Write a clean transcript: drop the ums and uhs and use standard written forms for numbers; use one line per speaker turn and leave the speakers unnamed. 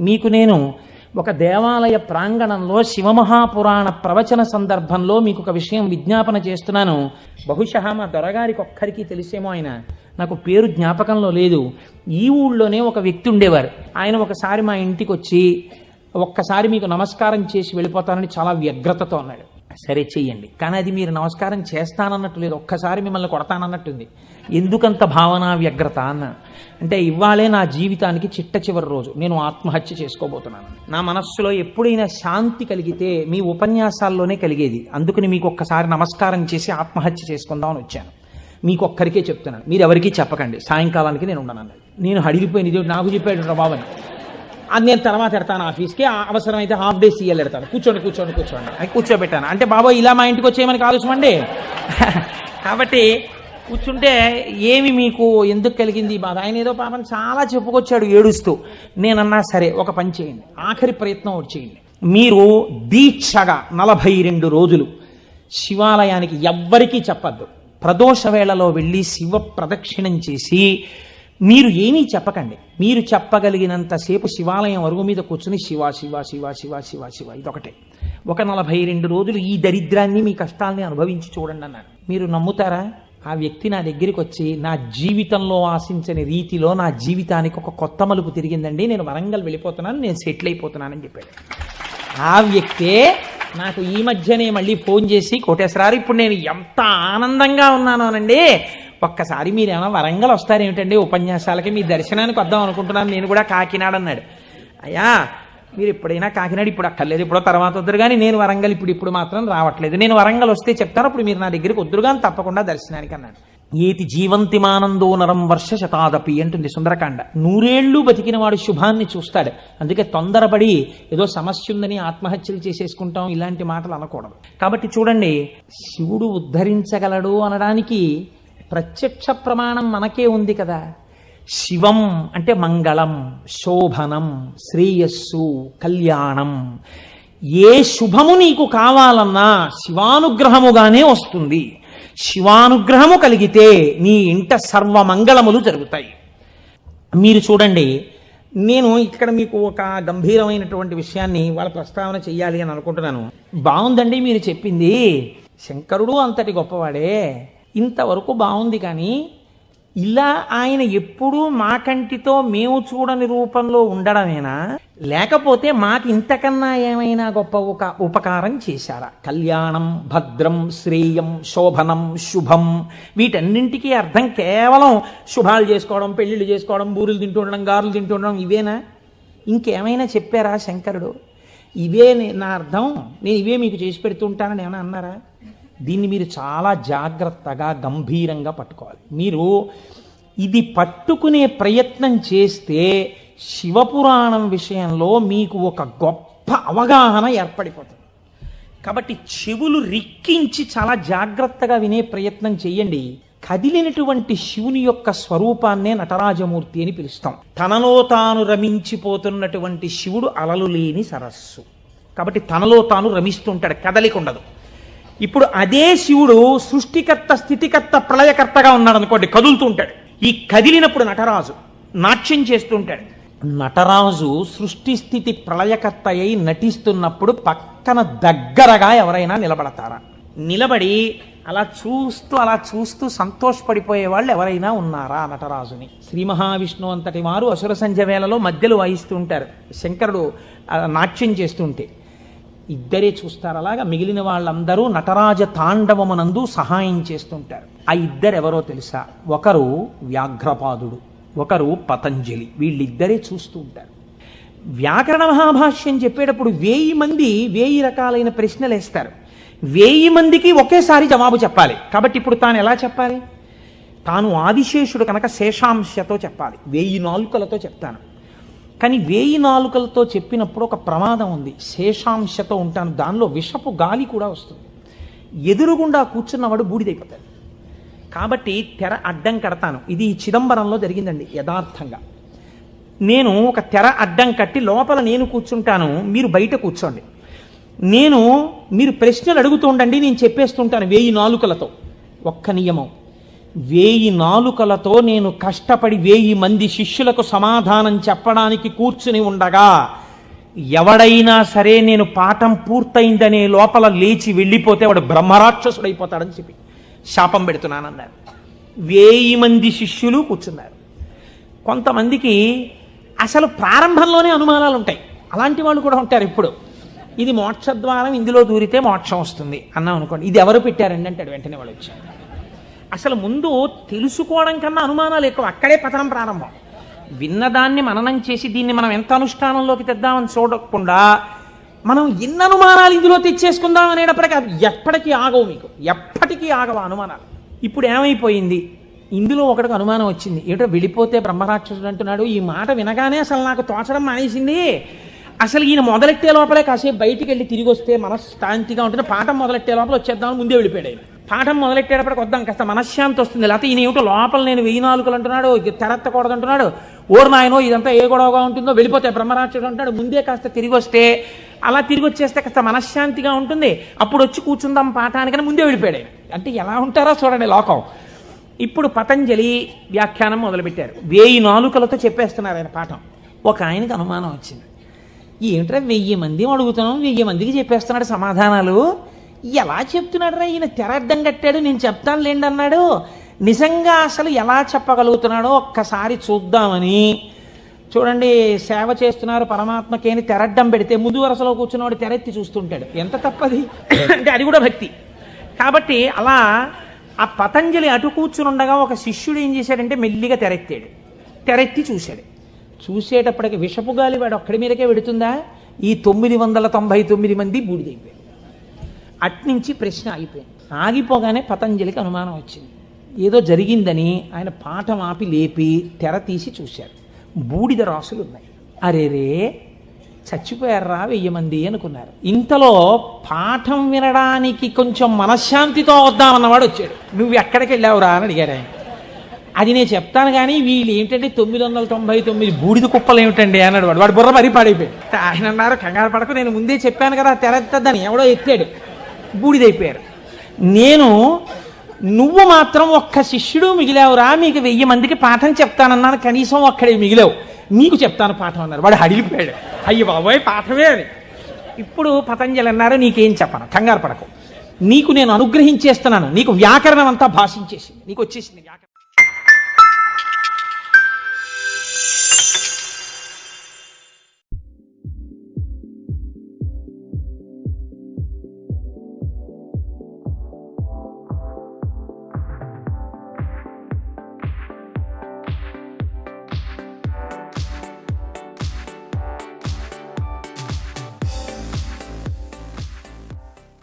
మీకు నేను ఒక దేవాలయ ప్రాంగణంలో శివమహాపురాణ ప్రవచన సందర్భంలో మీకు ఒక విషయం విజ్ఞాపన చేస్తున్నాను. బహుశా మా దొరగారికి ఒక్కరికి తెలిసేమో, ఆయన నాకు పేరు జ్ఞాపకంలో లేదు. ఈ ఊళ్ళోనే ఒక వ్యక్తి ఉండేవారు. ఆయన ఒకసారి మా ఇంటికి వచ్చి ఒక్కసారి మీకు నమస్కారం చేసి వెళ్ళిపోతానని చాలా వ్యగ్రతతో అన్నాడు. సరే చెయ్యండి, కానీ అది మీరు నమస్కారం చేస్తానన్నట్టు లేదు, ఒక్కసారి మిమ్మల్ని కొడతానన్నట్టుంది. ఎందుకంత భావన వ్యగ్రత అన్న అంటే, ఇవాళే నా జీవితానికి చిట్ట చివరి రోజు, నేను ఆత్మహత్య చేసుకోబోతున్నాను. నా మనస్సులో ఎప్పుడైనా శాంతి కలిగితే మీ ఉపన్యాసాల్లోనే కలిగేది. అందుకని మీకు ఒక్కసారి నమస్కారం చేసి ఆత్మహత్య చేసుకుందామని వచ్చాను. మీకు ఒక్కరికే చెప్తున్నాను, మీరు ఎవరికీ చెప్పకండి, సాయంకాలానికి నేను ఉండను అన్నాడు. నేను అడిగిపోయింది, ఇది నాకు చెప్పాడు బాబని. అది నేను తర్వాత ఎడతాను ఆఫీస్కి, అవసరమైతే హాఫ్ డే సీఎల్ ఎడతాను, కూర్చోండి అని కూర్చోబెట్టాను. అంటే బాబోయ్ ఇలా మా ఇంటికి వచ్చేయమని ఆలోచమండి. కాబట్టి కూర్చుంటే ఏమి మీకు ఎందుకు కలిగింది బాధ? ఆయన ఏదో పాపం చాలా చెప్పుకొచ్చాడు ఏడుస్తూ. నేనన్నా సరే ఒక పని చేయండి, ఆఖరి ప్రయత్నం ఒకటి చేయండి. మీరు దీక్షగా 42 రోజులు శివాలయానికి ఎవ్వరికీ చెప్పద్దు. ప్రదోష వేళలో వెళ్ళి శివ ప్రదక్షిణం చేసి మీరు ఏమీ చెప్పకండి. మీరు చెప్పగలిగినంతసేపు శివాలయం అరుగు మీద కూర్చుని శివ శివ శివ శివ శివ శివ ఇదొకటే. ఒక 42 రోజులు ఈ దరిద్రాన్ని, మీ కష్టాల్ని అనుభవించి చూడండి అన్నాడు. మీరు నమ్ముతారా? ఆ వ్యక్తి నా దగ్గరికి వచ్చి, నా జీవితంలో ఆశించని రీతిలో నా జీవితానికి ఒక కొత్త మలుపు తిరిగిందండి, నేను వరంగల్ వెళ్ళిపోతున్నాను, నేను సెటిల్ అయిపోతున్నానని చెప్పాడు. ఆ వ్యక్తే నాకు ఈ మధ్యనే మళ్ళీ ఫోన్ చేసి, కోటేశ్వరారు ఇప్పుడు నేను ఎంత ఆనందంగా ఉన్నానోనండి, ఒక్కసారి మీరేమన్నా వరంగల్ వస్తారేమిటండి ఉపన్యాసాలకి, మీ దర్శనానికి వద్దాం అనుకుంటున్నాను, నేను కూడా కాకినాడ అన్నాడు. అయ్యా మీరు ఎప్పుడైనా కాకినాడ ఇప్పుడు అక్కర్లేదు, ఇప్పుడు తర్వాత వద్దురు కానీ, నేను వరంగల్ ఇప్పుడు మాత్రం రావట్లేదు, నేను వరంగల్ వస్తే చెప్తాను, అప్పుడు మీరు నా దగ్గరికి వద్దురు కానీ తప్పకుండా దర్శనానికి అన్నాడు. ఏతి జీవంతిమానందో నరం వర్ష శతాదపి అంటుంది సుందరకాండ. 100 ఏళ్ళు బతికిన వాడు శుభాన్ని చూస్తాడు. అందుకే తొందరపడి ఏదో సమస్య ఉందని ఆత్మహత్యలు చేసేసుకుంటాం, ఇలాంటి మాటలు అనకూడదు. కాబట్టి చూడండి, శివుడు ఉద్ధరించగలడు అనడానికి ప్రత్యక్ష ప్రమాణం మనకే ఉంది కదా. శివం అంటే మంగళం, శోభనం, శ్రేయస్సు, కళ్యాణం. ఏ శుభము నీకు కావాలన్నా శివానుగ్రహముగానే వస్తుంది. శివానుగ్రహము కలిగితే నీ ఇంట సర్వమంగళములు జరుగుతాయి. మీరు చూడండి, నేను ఇక్కడ మీకు ఒక గంభీరమైనటువంటి విషయాన్ని వాళ్ళ ప్రస్తావన చెయ్యాలి అని అనుకుంటున్నాను. బాగుందండి మీరు చెప్పింది, శంకరుడు అంతటి గొప్పవాడే, ఇంతవరకు బాగుంది. కానీ ఇలా ఆయన ఎప్పుడూ మా కంటితో మేము చూడని రూపంలో ఉండడమేనా, లేకపోతే మాకు ఇంతకన్నా ఏమైనా గొప్ప ఉపకారం చేశారా? కళ్యాణం, భద్రం, శ్రేయం, శోభనం, శుభం, వీటన్నింటికీ అర్థం కేవలం శుభాలు చేసుకోవడం, పెళ్లిళ్ళు చేసుకోవడం, బూరులు తింటూ ఉండడం, గారులు తింటూ ఉండడం ఇవేనా? ఇంకేమైనా చెప్పారా శంకరుడు? ఇవే నా అర్థం, నేను ఇవే మీకు చేసి పెడుతుంటానని ఏమైనా అన్నారా? దీన్ని మీరు చాలా జాగ్రత్తగా గంభీరంగా పట్టుకోవాలి. మీరు ఇది పట్టుకునే ప్రయత్నం చేస్తే శివపురాణం విషయంలో మీకు ఒక గొప్ప అవగాహన ఏర్పడిపోతుంది. కాబట్టి చెవులు రిక్కించి చాలా జాగ్రత్తగా వినే ప్రయత్నం చెయ్యండి. కదిలినటువంటి శివుని యొక్క స్వరూపాన్నే నటరాజమూర్తి అని పిలుస్తాం. తనలో తాను రమించిపోతున్నటువంటి శివుడు అలలు లేని సరస్సు. కాబట్టి తనలో తాను రమిస్తుంటాడు, కదలిక ఉండదు. ఇప్పుడు అదే శివుడు సృష్టికర్త, స్థితికర్త, ప్రళయకర్తగా ఉన్నాడు అనుకోండి, కదులుతూ ఉంటాడు. ఈ కదిలినప్పుడు నటరాజు నాట్యం చేస్తుంటాడు. నటరాజు సృష్టి స్థితి ప్రళయకర్త అయి నటిస్తున్నప్పుడు పక్కన దగ్గరగా ఎవరైనా నిలబడతారా? నిలబడి అలా చూస్తూ సంతోషపడిపోయే వాళ్ళు ఎవరైనా ఉన్నారా నటరాజుని? శ్రీ మహావిష్ణువు అంతటి వారు అసుర సంధ్య వేళలో మధ్యలో వాయిస్తూ ఉంటారు, శంకరుడు నాట్యం చేస్తుంటే ఇద్దరే చూస్తారు. అలాగా మిగిలిన వాళ్ళందరూ నటరాజ తాండవమునందు సహాయం చేస్తుంటారు. ఆ ఇద్దరు ఎవరో తెలుసా? ఒకరు వ్యాఘ్రపాదుడు, ఒకరు పతంజలి. వీళ్ళిద్దరే చూస్తూ ఉంటారు. వ్యాకరణ మహాభాష్యం చెప్పేటప్పుడు 1000 మంది 1000 రకాలైన ప్రశ్నలు వేస్తారు. 1000 మందికి ఒకేసారి జవాబు చెప్పాలి. కాబట్టి ఇప్పుడు తాను ఎలా చెప్పాలి? తాను ఆదిశేషుడు కనుక శేషాంశతో చెప్పాలి, 1000 నాలుకలతో చెప్తాను. కానీ 1000 నాలుకలతో చెప్పినప్పుడు ఒక ప్రమాదం ఉంది. శేషాంశతో ఉంటాను, దానిలో విషపు గాలి కూడా వస్తుంది, ఎదురుగుండా కూర్చున్నవాడు బూడిదైపోతాడు. కాబట్టి తెర అడ్డం కడతాను. ఇది చిదంబరంలో జరిగిందండి యథార్థంగా. నేను ఒక తెర అడ్డం కట్టి లోపల నేను కూర్చుంటాను, మీరు బయట కూర్చోండి. మీరు ప్రశ్నలు అడుగుతూ ఉండండి, నేను చెప్పేస్తుంటాను 1000 నాలుకలతో. ఒక్క నియమం, 1000 నాలుకలతో నేను కష్టపడి 1000 మంది శిష్యులకు సమాధానం చెప్పడానికి కూర్చుని ఉండగా ఎవడైనా సరే నేను పాఠం పూర్తయిందనే లోపల లేచి వెళ్ళిపోతే వాడు బ్రహ్మరాక్షసుడైపోతాడని చెప్పి శాపం పెడుతున్నానన్నారు. 1000 మంది శిష్యులు కూర్చున్నారు. కొంతమందికి అసలు ప్రారంభంలోనే అనుమానాలు ఉంటాయి. అలాంటి వాళ్ళు కూడా ఉంటారు. ఇప్పుడు ఇది మోక్షద్వారం, ఇందులో దూరితే మోక్షం వస్తుంది అన్నాం అనుకోండి, ఇది ఎవరు పెట్టారండి అంటాడు. వెంటనే వాళ్ళు వచ్చారు. అసలు ముందు తెలుసుకోవడం కన్నా అనుమానాలు ఎక్కువ. అక్కడే పతనం ప్రారంభం. విన్నదాన్ని మననం చేసి దీన్ని మనం ఎంత అనుష్ఠానంలోకి తెద్దామని చూడకుండా మనం ఎన్ని అనుమానాలు ఇందులో తెచ్చేసుకుందాం అనేటప్పటికీ అవి ఎప్పటికీ ఆగవు. మీకు ఎప్పటికీ ఆగవు అనుమానాలు. ఇప్పుడు ఏమైపోయింది, ఇందులో ఒకటికి అనుమానం వచ్చింది. ఏమిటో వెళ్ళిపోతే బ్రహ్మరాక్షసుడు అంటున్నాడు. ఈ మాట వినగానే అసలు నాకు తోచడం మానేసింది. అసలు ఈయన మొదలెట్టే లోపలే కాసేపు బయటికి వెళ్ళి తిరిగి వస్తే మనశ్శాంతిగా ఉంటుంది. పాఠం మొదలెట్టే లోపల వచ్చేద్దామని ముందే వెళ్ళిపోయాడు ఆయన. పాఠం మొదలెట్టేటప్పటికి వద్దాం కాస్త మనశ్శాంతి వస్తుంది. లేకపోతే ఈయన ఏమిటో లోపల నేను 1000 నాలుకలు అంటున్నాడు, తెరత్తకూడదు అంటున్నాడు. ఓరు నాయనో ఇదంతా ఏ గొడవగా ఉంటుందో, వెళ్ళిపోతే బ్రహ్మరాక్షసుడు అంటాడు. ముందే కాస్త తిరిగి వస్తే, అలా తిరిగి వచ్చేస్తే కాస్త మనశ్శాంతిగా ఉంటుంది. అప్పుడు వచ్చి కూర్చుందాం పాఠానికని ముందే వెళ్ళిపోయాడు ఆయన. అంటే ఎలా ఉంటారో చూడండి లోకం. ఇప్పుడు పతంజలి వ్యాఖ్యానం మొదలుపెట్టారు. 1000 నాలుకలతో చెప్పేస్తున్నారు ఆయన పాఠం. ఒక ఆయనకి అనుమానం వచ్చింది. ఏమిట్రా 1000 మంది అడుగుతున్నాం, 1000 మందికి చెప్పేస్తున్నాడు సమాధానాలు, ఎలా చెప్తున్నాడు రా ఈయన? తెరడ్డం కట్టాడు, నేను చెప్తాను లేండి అన్నాడు. నిజంగా అసలు ఎలా చెప్పగలుగుతున్నాడో ఒక్కసారి చూద్దామని. చూడండి, సేవ చేస్తున్నారు పరమాత్మకి అని తెరడ్డం పెడితే ముందు వరుసలో కూర్చున్నవాడు తెరెత్తి చూస్తుంటాడు. ఎంత తప్పది అంటే అది కూడా భక్తి. కాబట్టి అలా ఆ పతంజలి అటు కూర్చుని ఉండగా ఒక శిష్యుడు ఏం చేశాడంటే మెల్లిగా తెరెత్తాడు. తెరెత్తి చూశాడు. చూసేటప్పటికి విషపు గాలి వాడు ఒక్కడి మీదకే పెడుతుందా? ఈ 999 మంది బూడిదైపోయారు. అట్నుంచి ప్రశ్న ఆగిపోయింది. ఆగిపోగానే పతంజలికి అనుమానం వచ్చింది. ఏదో జరిగిందని ఆయన పాఠం ఆపి లేపి తెర తీసి చూశారు. బూడిద రాసులు ఉన్నాయి. అరేరే చచ్చిపోయారా 1000 మంది అనుకున్నారు. ఇంతలో పాఠం వినడానికి కొంచెం మనశ్శాంతితో వద్దామన్నవాడు వచ్చాడు. నువ్వు ఎక్కడికి వెళ్ళావురా అని అడిగాడు ఆయన. అది నేను చెప్తాను కానీ వీళ్ళు ఏంటంటే 999 బూడిద కుప్పలు ఏమిటండి అన్నాడు. వాడు బుర్ర మరీ పాడైపోయాడు. ఆయన అన్నారు, కంగారు పడకు, నేను ముందే చెప్పాను కదా తెర ఎత్తద్దని. ఎవడో ఎత్తాడు, బూడిదైపోయారు. నువ్వు మాత్రం ఒక్క శిష్యుడు మిగిలావురా, మీకు 1000 మందికి పాఠం చెప్తానన్నాను, కనీసం ఒక్కడే మిగిలావు, నీకు చెప్తాను పాఠం అన్నారు. వాడు హడిలిపోయాడు. అయ్యి బాబోయ్ పాఠమే అని. ఇప్పుడు పతంజలి అన్నారు, నీకేం చెప్పను, కంగారు పడకు, నీకు నేను అనుగ్రహించేస్తున్నాను, నీకు వ్యాకరణం అంతా భాషించేసింది, నీకు వచ్చేసింది వ్యాకరణం.